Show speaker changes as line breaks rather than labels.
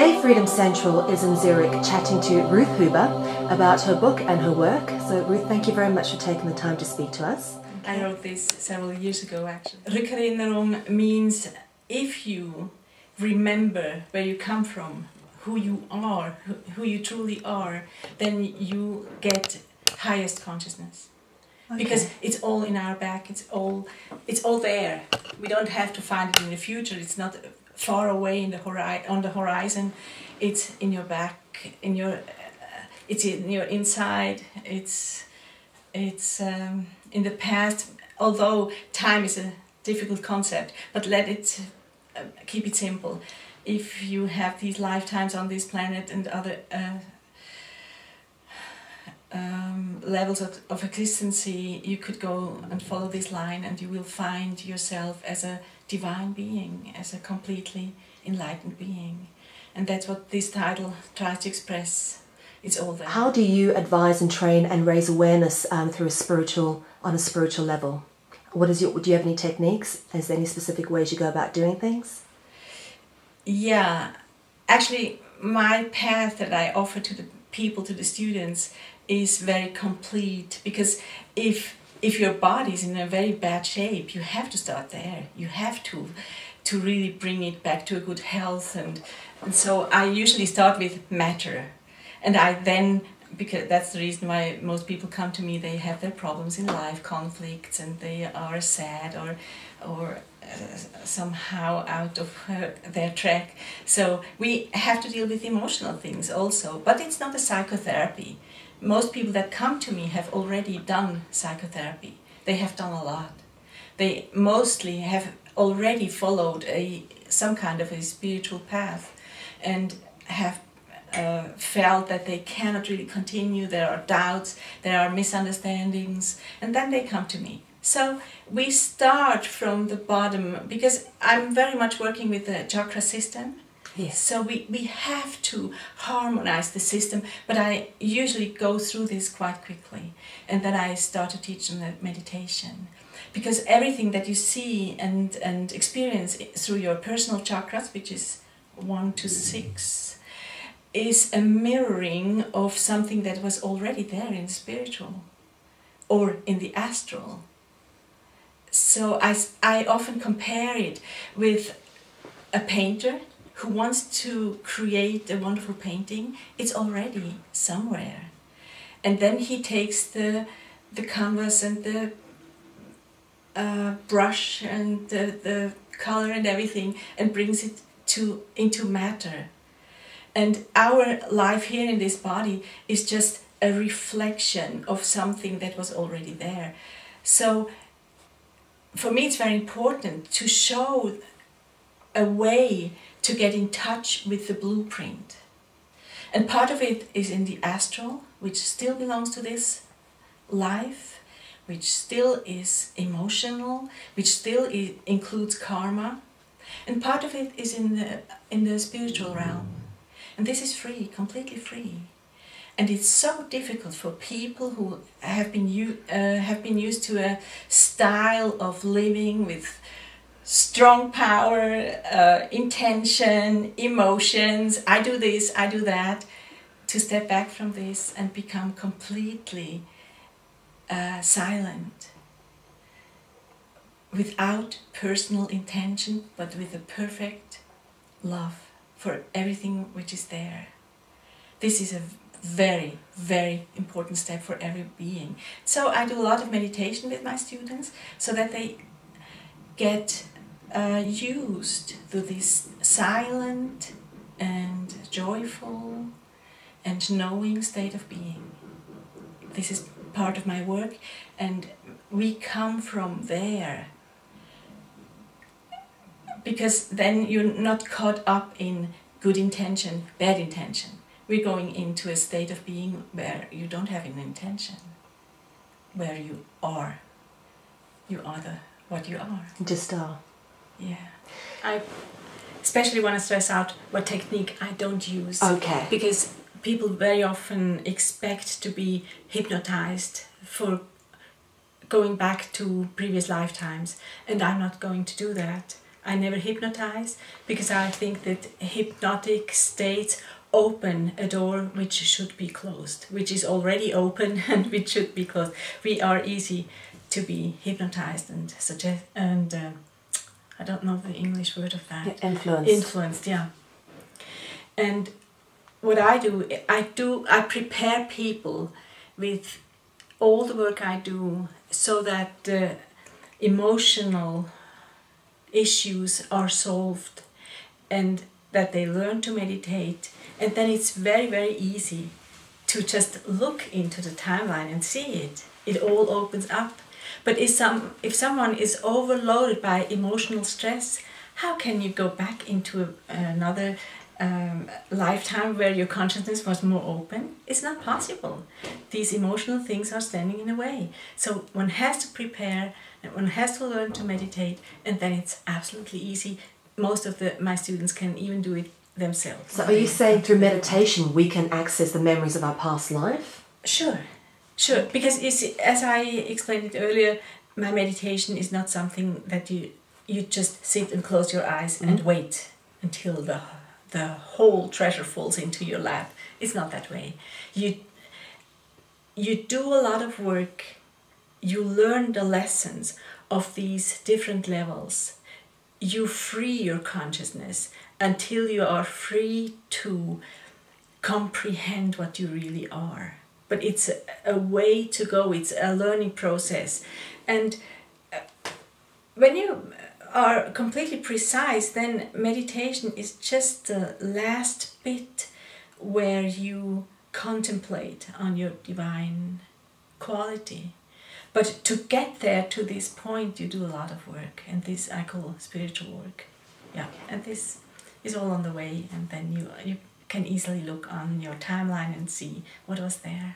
Today Freedom Central is in Zurich chatting to Ruth Huber about her book and her work. So Ruth, thank you very much for taking the time to speak to us.
I wrote this several years ago actually. Rückerinnerung means if you remember where you come from, who you are, who you truly are, then you get highest consciousness. Okay. Because it's all in our back, it's all there. We don't have to find it in the future. It's not far away in on the horizon. It's in your back, it's in your inside. It's in the past. Although time is a difficult concept, but let it keep it simple. If you have these lifetimes on this planet and other levels of existence, you could go and follow this line and you will find yourself as a divine being, as a completely enlightened being. And that's what this title tries to express. It's all there.
How do you advise and train and raise awareness on a spiritual level? Do you have any techniques? Is there any specific ways you go about doing things?
Yeah, actually my path that I offer to the people, to the students, is very complete, because if your body is in a very bad shape, you have to start there. You have to really bring it back to a good health, and so I usually start with matter, and I then, because that's the reason why most people come to me, they have their problems in life, conflicts, and they are sad or somehow out of their track. So we have to deal with emotional things also, but it's not a psychotherapy. Most people that come to me have already done psychotherapy. They have done a lot. They mostly have already followed some kind of a spiritual path and have felt that they cannot really continue. There are doubts, there are misunderstandings, and then they come to me. So we start from the bottom, because I'm very much working with the chakra system. Yes. So we have to harmonize the system, but I usually go through this quite quickly, and then I start to teach them the meditation. Because everything that you see and experience through your personal chakras, which is 1 to 6, is a mirroring of something that was already there in the spiritual or in the astral. So I often compare it with a painter who wants to create a wonderful painting. It's already somewhere. And then he takes the canvas and the brush and the color and everything and brings it into matter. And our life here in this body is just a reflection of something that was already there. So for me it's very important to show a way to get in touch with the blueprint. And part of it is in the astral, which still belongs to this life, which still is emotional, which still includes karma. And part of it is in the spiritual realm. And this is free, completely free. And it's so difficult for people who have been used to a style of living with strong power, intention, emotions, I do this, I do that, to step back from this and become completely silent, without personal intention, but with a perfect love for everything which is there. This is a very, very important step for every being. So I do a lot of meditation with my students so that they get used to this silent and joyful and knowing state of being. This is part of my work, and we come from there, because then you're not caught up in good intention, bad intention. We're going into a state of being where you don't have an intention, where you are. You are what you are.
Just are.
Yeah. I especially want to stress out what technique I don't use.
Okay.
Because people very often expect to be hypnotized for going back to previous lifetimes, and I'm not going to do that. I never hypnotize, because I think that hypnotic states open a door which should be closed, which is already open and which should be closed. We are easy to be hypnotized and suggest, and I don't know the English word of that. Influenced, yeah. And what I do, I prepare people with all the work I do so that the emotional issues are solved and that they learn to meditate. And then it's very, very easy to just look into the timeline and see it. It all opens up. But if someone is overloaded by emotional stress, how can you go back into another lifetime where your consciousness was more open? It's not possible. These emotional things are standing in the way. So one has to prepare, and one has to learn to meditate, and then it's absolutely easy. Most of my students can even do it themselves.
So are you saying through meditation we can access the memories of our past life?
Sure. Because as I explained it earlier, my meditation is not something that you just sit and close your eyes and wait until the whole treasure falls into your lap. It's not that way. You do a lot of work. You learn the lessons of these different levels. You free your consciousness until you are free to comprehend what you really are. But it's a way to go. It's a learning process. And when you are completely precise, then meditation is just the last bit where you contemplate on your divine quality. But to get there to this point, you do a lot of work, and this I call spiritual work. Yeah, and this is all on the way, and then you can easily look on your timeline and see what was there.